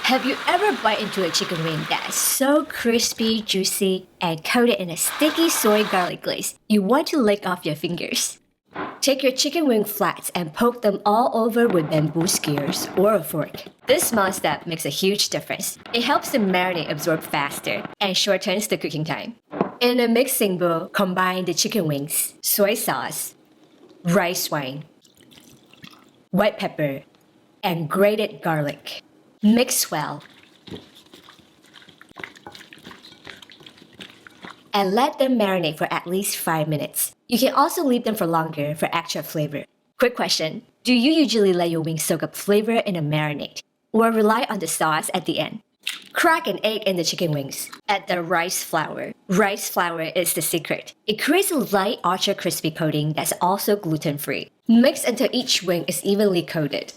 Have you ever bite into a chicken wing that is so crispy, juicy, and coated in a sticky soy garlic glaze you want to lick off your fingers? Take your chicken wing flats and poke them all over with bamboo skewers or a fork. This small step makes a huge difference. It helps the marinade absorb faster and shortens the cooking time. In a mixing bowl, combine the chicken wings, soy sauce, rice wine, white pepper, and grated garlic. Mix well. And let them marinate for at least 5 minutes. You can also leave them for longer for extra flavor. Quick question, do you usually let your wings soak up flavor in a marinade or rely on the sauce at the end? Crack an egg in the chicken wings. Add the rice flour. Rice flour is the secret. It creates a light ultra crispy coating that's also gluten-free. Mix until each wing is evenly coated.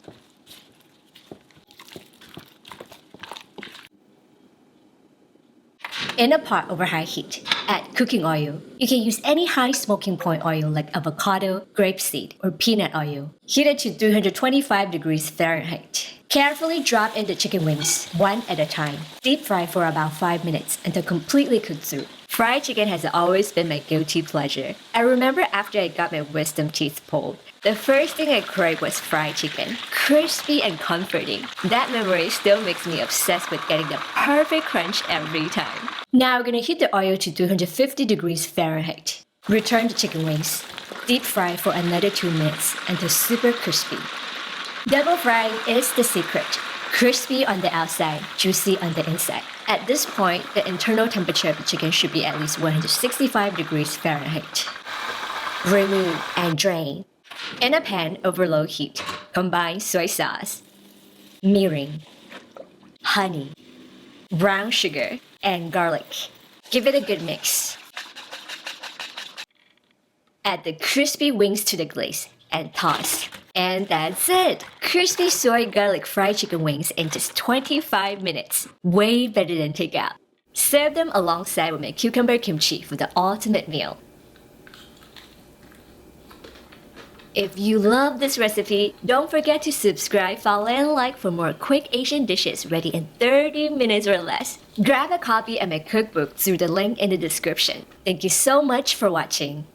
In a pot over high heat, add cooking oil. You can use any high smoking point oil like avocado, grapeseed, or peanut oil. Heat it to 325 degrees Fahrenheit. Carefully drop in the chicken wings, one at a time. Deep fry for about 5 minutes until completely cooked through. Fried chicken has always been my guilty pleasure. I remember after I got my wisdom teeth pulled, the first thing I craved was fried chicken. Crispy and comforting. That memory still makes me obsessed with getting the perfect crunch every time. Now we're gonna heat the oil to 250 degrees Fahrenheit. Return the chicken wings. Deep fry for another 2 minutes until super crispy. Double frying is the secret. Crispy on the outside, juicy on the inside. At this point, the internal temperature of the chicken should be at least 165 degrees Fahrenheit. Remove and drain. In a pan over low heat, combine soy sauce, mirin, honey, brown sugar, and garlic. Give it a good mix. Add the crispy wings to the glaze and toss. And that's it! Crispy soy garlic fried chicken wings in just 25 minutes. Way better than takeout. Serve them alongside with my cucumber kimchi for the ultimate meal. If you love this recipe, don't forget to subscribe, follow, and like for more quick Asian dishes ready in 30 minutes or less. Grab a copy of my cookbook through the link in the description. Thank you so much for watching.